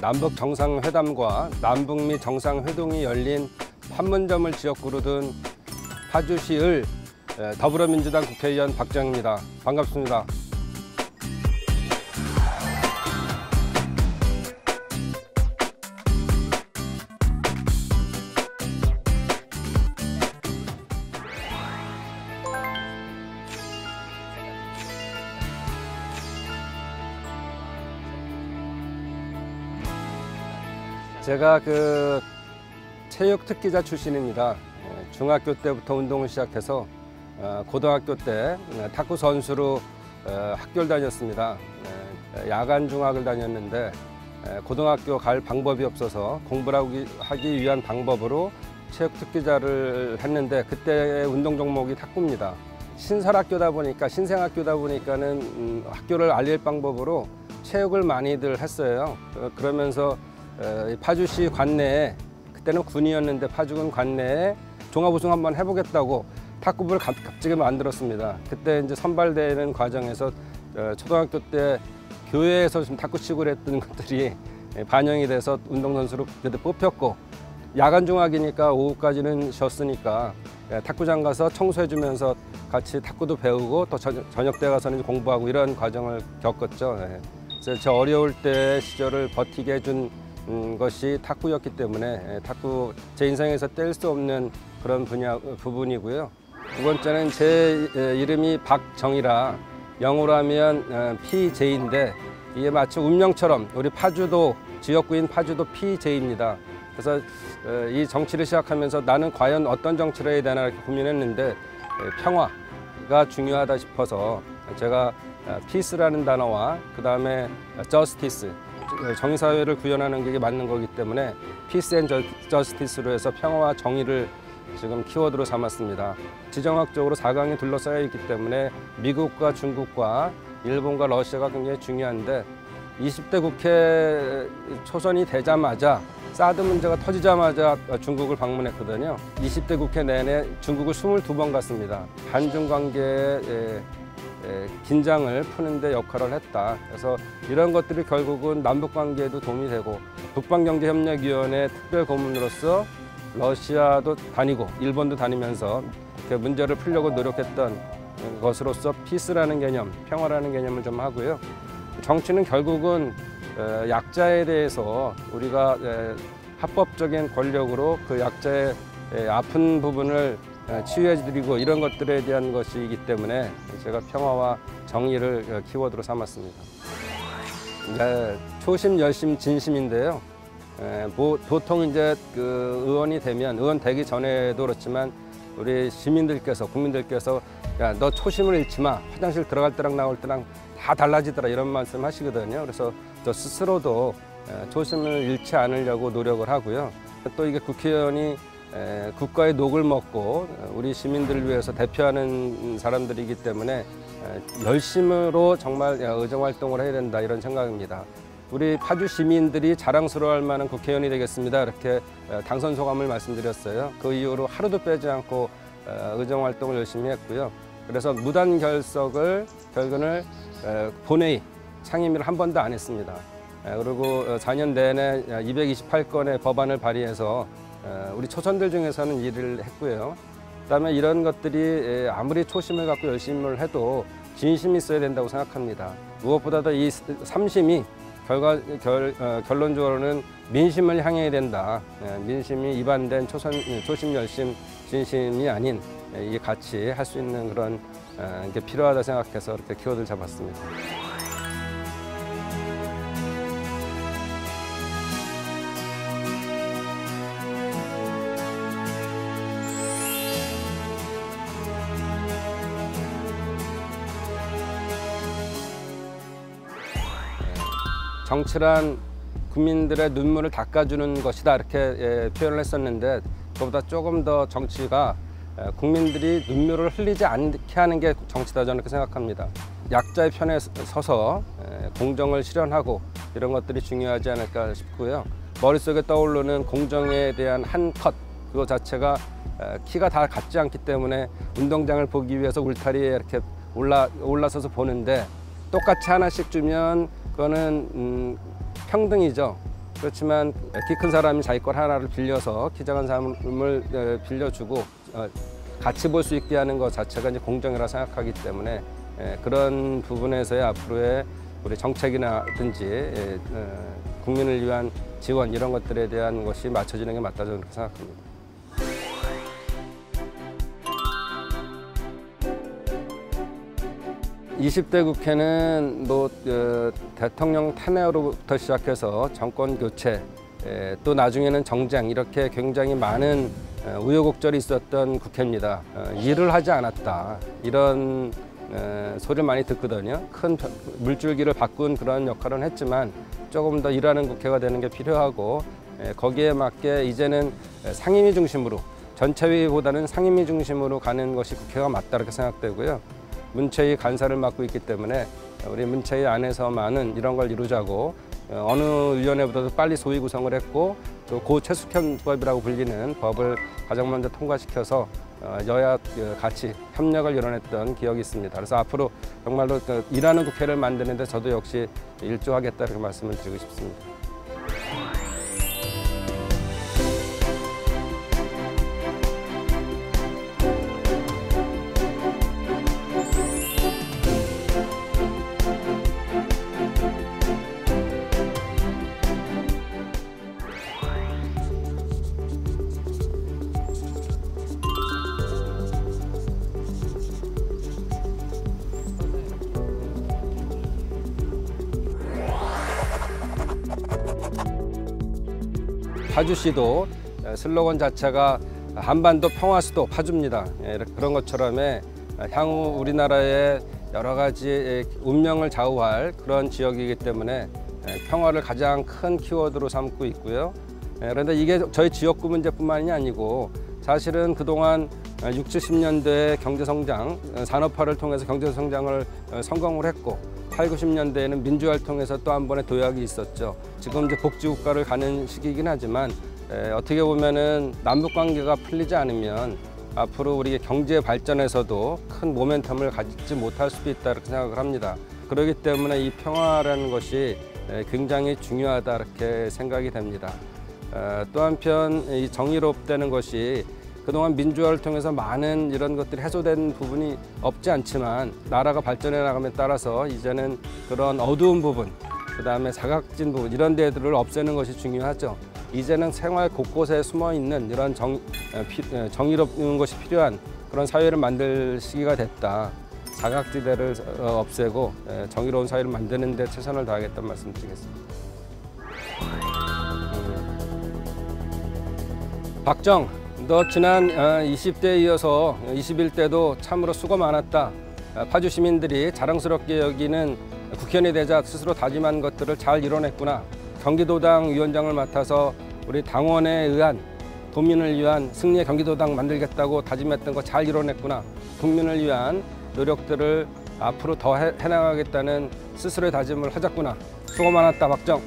남북 정상회담과 남북미 정상회동이 열린 판문점을 지역구로 둔 파주시의 더불어민주당 국회의원 박정입니다. 반갑습니다. 제가 체육 특기자 출신입니다. 중학교 때부터 운동을 시작해서 고등학교 때 탁구 선수로 학교를 다녔습니다. 야간 중학을 다녔는데 고등학교 갈 방법이 없어서 공부를 하기 위한 방법으로 체육 특기자를 했는데 그때의 운동 종목이 탁구입니다. 신설학교다 보니까 신생학교다 보니까는 학교를 알릴 방법으로 체육을 많이들 했어요. 그러면서 파주시 관내에 그때는 군이었는데 파주군 관내에 종합우승 한번 해보겠다고 탁구부를 갑자기 만들었습니다. 그때 이제 선발되는 과정에서 초등학교 때 교회에서 좀 탁구 치고 그랬던 것들이 반영이 돼서 운동선수로 그때 뽑혔고 야간 중학이니까 오후까지는 쉬었으니까 탁구장 가서 청소해주면서 같이 탁구도 배우고 또 저녁 때 가서는 공부하고 이런 과정을 겪었죠. 그래서 저 어려울 때 시절을 버티게 해준 것이 탁구였기 때문에 탁구 제 인생에서 뗄 수 없는 그런 부분이고요. 두 번째는 제 이름이 박정이라 영어로 하면 PJ인데 이게 마치 운명처럼 우리 파주도 지역구인 파주도 PJ입니다. 그래서 이 정치를 시작하면서 나는 과연 어떤 정치를 해야 되나 이렇게 고민했는데 평화가 중요하다 싶어서 제가 피스라는 단어와 그 다음에 저스티스 정의사회를 구현하는 게 맞는 거기 때문에 피스 앤 저스티스로 해서 평화와 정의를 지금 키워드로 삼았습니다. 지정학적으로 4강에 둘러싸여 있기 때문에 미국과 중국과 일본과 러시아가 굉장히 중요한데 20대 국회 초선이 되자마자 사드 문제가 터지자마자 중국을 방문했거든요. 20대 국회 내내 중국을 22번 갔습니다. 한중 관계에 긴장을 푸는 데 역할을 했다. 그래서 이런 것들이 결국은 남북관계에도 도움이 되고 북방경제협력위원회 특별고문으로서 러시아도 다니고 일본도 다니면서 문제를 풀려고 노력했던 것으로서 피스라는 개념, 평화라는 개념을 좀 하고요. 정치는 결국은 약자에 대해서 우리가 합법적인 권력으로 그 약자의 아픈 부분을 치유해드리고 이런 것들에 대한 것이기 때문에 제가 평화와 정의를 키워드로 삼았습니다. 초심, 열심, 진심인데요. 보통 이제 의원이 되면 의원 되기 전에도 그렇지만 우리 시민들께서 국민들께서 야, 너 초심을 잃지 마. 화장실 들어갈 때랑 나올 때랑 다 달라지더라 이런 말씀 하시거든요. 그래서 저 스스로도 초심을 잃지 않으려고 노력을 하고요. 또 이게 국회의원이 국가의 녹을 먹고 우리 시민들을 위해서 대표하는 사람들이기 때문에 열심으로 정말 의정활동을 해야 된다 이런 생각입니다. 우리 파주 시민들이 자랑스러워할 만한 국회의원이 되겠습니다. 이렇게 당선 소감을 말씀드렸어요. 그 이후로 하루도 빼지 않고 의정활동을 열심히 했고요. 그래서 무단 결근을 본회의 상임위를 한 번도 안 했습니다. 그리고 4년 내내 228건의 법안을 발의해서 우리 초선들 중에서는 일을 했고요. 그다음에 이런 것들이 아무리 초심을 갖고 열심을 해도 진심이 있어야 된다고 생각합니다. 무엇보다도 이 3심이 결론적으로는 민심을 향해야 된다. 민심이 위반된 초심, 열심, 진심이 아닌 이 같이 할 수 있는 그런 게 필요하다 생각해서 이렇게 키워드를 잡았습니다. 정치란 국민들의 눈물을 닦아주는 것이다 이렇게 표현을 했었는데 그보다 조금 더 정치가 국민들이 눈물을 흘리지 않게 하는 게 정치다 저는 그렇게 생각합니다. 약자의 편에 서서 공정을 실현하고 이런 것들이 중요하지 않을까 싶고요. 머릿속에 떠오르는 공정에 대한 한 컷 그거 자체가 키가 다 같지 않기 때문에 운동장을 보기 위해서 울타리에 이렇게 올라서서 보는데 똑같이 하나씩 주면 그거는 평등이죠. 그렇지만 키 큰 사람이 자기 걸 하나를 빌려서 키 작은 사람을 빌려주고 같이 볼 수 있게 하는 것 자체가 이제 공정이라 생각하기 때문에 그런 부분에서의 앞으로의 우리 정책이라든지 국민을 위한 지원 이런 것들에 대한 것이 맞춰지는 게 맞다 저는 그렇게 생각합니다. 20대 국회는 대통령 탄핵으로부터 시작해서 정권 교체, 또 나중에는 정쟁 이렇게 굉장히 많은 우여곡절이 있었던 국회입니다. 일을 하지 않았다 이런 소리를 많이 듣거든요. 큰 물줄기를 바꾼 그런 역할은 했지만 조금 더 일하는 국회가 되는 게 필요하고 거기에 맞게 이제는 상임위 중심으로 전체위보다는 상임위 중심으로 가는 것이 국회가 맞다 이렇게 생각되고요. 문체위 간사를 맡고 있기 때문에 우리 문체위 안에서만은 이런 걸 이루자고 어느 위원회보다도 빨리 소위 구성을 했고 또 고최숙현법이라고 불리는 법을 가장 먼저 통과시켜서 여야 같이 협력을 이뤄냈던 기억이 있습니다. 그래서 앞으로 정말로 일하는 국회를 만드는데 저도 역시 일조하겠다 이렇게 말씀을 드리고 싶습니다. 파주시도 슬로건 자체가 한반도 평화수도 파주입니다. 그런 것처럼 향후 우리나라의 여러 가지 운명을 좌우할 그런 지역이기 때문에 평화를 가장 큰 키워드로 삼고 있고요. 그런데 이게 저희 지역구 문제뿐만이 아니고 사실은 그동안 60, 70년대에 경제성장, 산업화를 통해서 경제성장을 성공을 했고 80, 90년대에는 민주화를 통해서 또 한 번의 도약이 있었죠. 지금 이제 복지국가를 가는 시기이긴 하지만 어떻게 보면은 남북 관계가 풀리지 않으면 앞으로 우리 경제 발전에서도 큰 모멘텀을 가지지 못할 수도 있다 이렇게 생각을 합니다. 그렇기 때문에 이 평화라는 것이 굉장히 중요하다 이렇게 생각이 됩니다. 또 한편 이 정의롭다는 것이 그동안 민주화를 통해서 많은 이런 것들이 해소된 부분이 없지 않지만 나라가 발전해 나감에 따라서 이제는 그런 어두운 부분, 그다음에 사각진 부분 이런 데들을 없애는 것이 중요하죠. 이제는 생활 곳곳에 숨어 있는 이런 정의로운 것이 필요한 그런 사회를 만들 시기가 됐다. 사각지대를 없애고 정의로운 사회를 만드는 데 최선을 다하겠다는 말씀 드리겠습니다. 박정, 너 지난 20대에 이어서 21대도 참으로 수고 많았다. 파주 시민들이 자랑스럽게 여기는 국회의원이 되자 스스로 다짐한 것들을 잘 이뤄냈구나. 경기도당 위원장을 맡아서 우리 당원에 의한 도민을 위한 승리의 경기도당 만들겠다고 다짐했던 거 잘 이뤄냈구나. 국민을 위한 노력들을 앞으로 더 해나가겠다는 스스로의 다짐을 하셨구나. 수고 많았다, 박정.